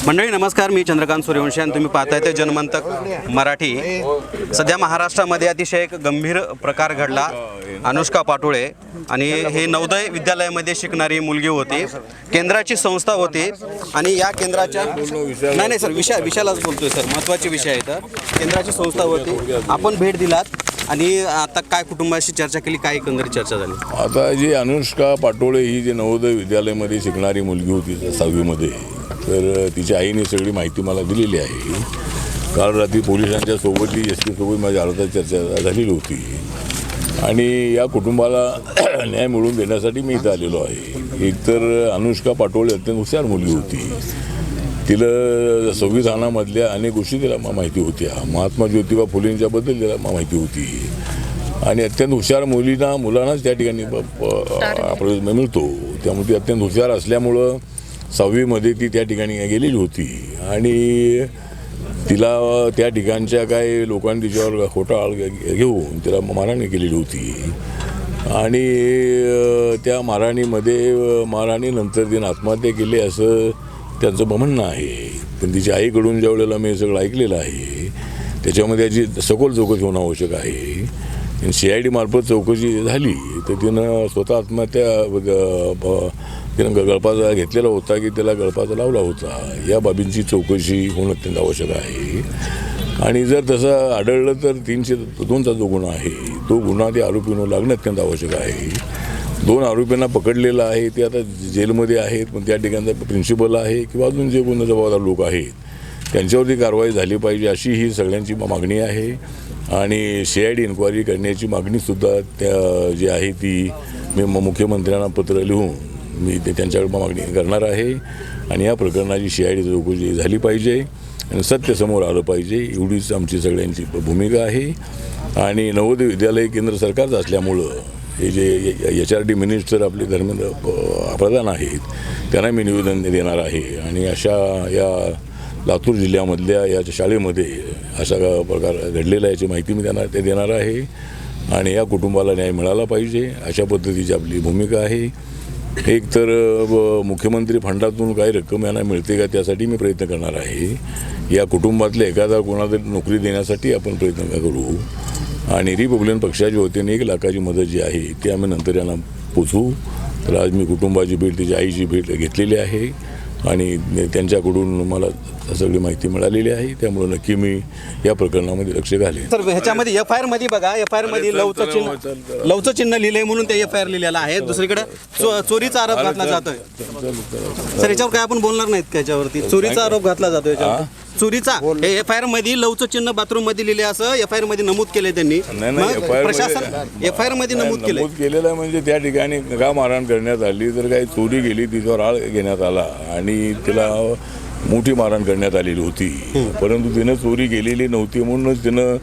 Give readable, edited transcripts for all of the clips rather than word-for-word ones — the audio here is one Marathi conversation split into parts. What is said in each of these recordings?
मंडळी नमस्कार, मी चंद्रकांत सूर्यवंशी आणि तुम्ही पाहताय ते जनमंतक मराठी। सध्या महाराष्ट्रामध्ये अतिशय एक गंभीर प्रकार घडला। अनुष्का पाटोळे आणि हे नवोदय विद्यालयामध्ये शिकणारी मुलगी होती, केंद्राची संस्था होती आणि या केंद्राच्या नाही सर विषयालाच बोलतोय सर, महत्त्वाचे विषय आहे। तर केंद्राची संस्था होती, आपण भेट दिलात आणि आता काय कुटुंबाशी चर्चा केली, काय एकंदरीत चर्चा झाली? आता जी अनुष्का पाटोळे ही जी नवोदय विद्यालयामध्ये शिकणारी मुलगी होती 6वीमध्ये, तर तिच्या आईने सगळी माहिती मला दिलेली आहे। काल रात्री पोलिसांच्या सोबतही एस पी सोबत माझी अर्धा चर्चा झालेली होती आणि या कुटुंबाला न्याय मिळवून देण्यासाठी मी इथं आलेलो आहे। एकतर अनुष्का पाटोळे अत्यंत हुशार मुलगी होती, तिला संविधानामधल्या अनेक गोष्टी तिला माहिती होत्या, महात्मा ज्योतिबा फुलेंच्याबद्दल तिला माहिती होती आणि अत्यंत हुशार मुलांनाच त्या ठिकाणी प्रवेश मिळतो। त्यामुळे ती अत्यंत हुशार असल्यामुळं 6वीमध्ये ती त्या ठिकाणी गेलेली होती आणि तिला त्या ठिकाणच्या काही लोकांनी तिच्यावर खोटा आळ घेऊन तिला मारहाण केलेली होती आणि त्या मारहाणीनंतर तिने आत्महत्या केली असं त्यांचं म्हणणं आहे। पण तिच्या आईकडून ज्या वेळेला मी सगळं ऐकलेलं आहे त्याच्यामध्ये याची सखोल चौकशी होणं आवश्यक आहे। CID मार्फत चौकशी झाली तर तिनं स्वतः आत्महत्या तिनं गळफास घेतलेला होता की त्याला गळफास लावला होता, या बाबींची चौकशी होणं अत्यंत आवश्यक आहे। आणि जर तसं आढळलं तर 302चा जो गुन्हा आहे तो गुन्हा त्या आरोपींवर लागणं अत्यंत आवश्यक आहे। 2 आरोपींना पकडलेलं आहे, ते आता जेलमध्ये आहेत, पण त्या ठिकाणचा प्रिन्सिपल आहे किंवा अजून जे कोण जबाबदार लोक आहेत त्यांच्यावरती कारवाई झाली पाहिजे अशी ही सगळ्यांची मागणी आहे। आणि CID इन्क्वायरी करण्याची मागणीसुद्धा त्या जी आहे ती मी मुख्यमंत्र्यांना पत्र लिहून मी त्यांच्याकडे मागणी करणार आहे आणि या प्रकरणाची CID चौकशी झाली पाहिजे आणि सत्य समोर आलं पाहिजे, एवढीच आमची सगळ्यांची भूमिका आहे। आणि नवोदय विद्यालय केंद्र सरकारचं असल्यामुळं हे जे HRD मिनिस्टर आपले धर्मेंद्र प्रधान आहेत त्यांना मी निवेदन देणार आहे आणि अशा या लातूर जिल्ह्यामधल्या या शाळेमध्ये असा प्रकार घडलेला याची माहिती मी त्यांना देणार आहे आणि या कुटुंबाला न्याय मिळाला पाहिजे अशा पद्धतीची आपली भूमिका आहे। एक तर मुख्यमंत्री फंडातून काही रक्कम यांना मिळते का त्यासाठी मी प्रयत्न करणार आहे। या कुटुंबातल्या एखादा कोणाला नोकरी देण्यासाठी आपण प्रयत्न करू आणि रिपब्लिकन पक्षाच्या वतीने 1 लाखाची मदत जी आहे ती आम्ही नंतर यांना पोचवू। तर आज मी कुटुंबाची भेट, तिच्या आईची भेट घेतलेली आहे आणि त्यांच्याकडून मला सगळी माहिती मिळालेली आहे, त्यामुळे नक्की मी या प्रकरणामध्ये लक्ष घालेन। सर ह्याच्यामध्ये FIR मध्ये बघा, FIR मध्ये लवचं चिन्ह लिहिलंय म्हणून ते FIR लिहिलेलं आहे, दुसरीकडे चोरीचा आरोप घातला जातोय। सर याच्यावर काय आपण बोलणार नाहीत का? याच्यावरती चोरीचा आरोप घातला जातोय, चोरीचा FIR मध्ये लवचं चिन्ह बाथरूम मध्ये लिहिले असं FIR मध्ये नमूद केलंय त्यांनी। प्रशासन FIR मध्ये नमूद केलेलं आहे म्हणजे त्या ठिकाणी का मारहाण करण्यात आली, तर काही चोरी गेली तिच्यावर आळ घेण्यात आला आणि तिला मोठी मारहाण करण्यात आलेली होती, परंतु तिनं चोरी केलेली नव्हती म्हणूनच तिनं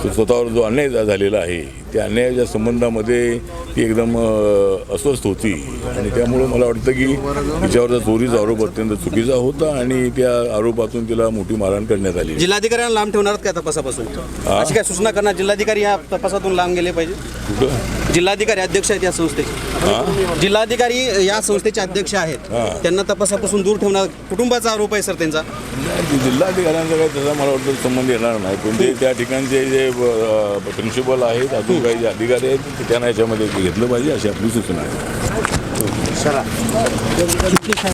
स्वतःवर जो अन्याय झालेला आहे त्या अन्यायाच्या संबंधामध्ये ती एकदम अस्वस्थ होती आणि त्यामुळं मला वाटतं की तिच्यावरचा चोरीचा आरोप अत्यंत चुकीचा होता आणि त्या आरोपातून तिला मोठी मारहाण करण्यात आली। जिल्हाधिकाऱ्यांना लांब ठेवणार का तपासापासून? अशी काय सूचना करणार? जिल्हाधिकारी या तपासातून लांब गेले पाहिजे? जिल्हाधिकारी अध्यक्ष आहेत या संस्थेचे, जिल्हाधिकारी या संस्थेचे अध्यक्ष आहेत, त्यांना तपासापासून दूर ठेवणार कुटुंबाचा आरोप आहे सर त्यांचा। जिल्हाधिकाऱ्यांचा काही त्याचा मला वाटतं संबंध येणार नाही, पण ते त्या ठिकाणचे जे प्रिन्सिपल आहेत, अजून काही जे अधिकारी आहेत त्यांना याच्यामध्ये घेतलं पाहिजे अशी आपली सूचना आहे।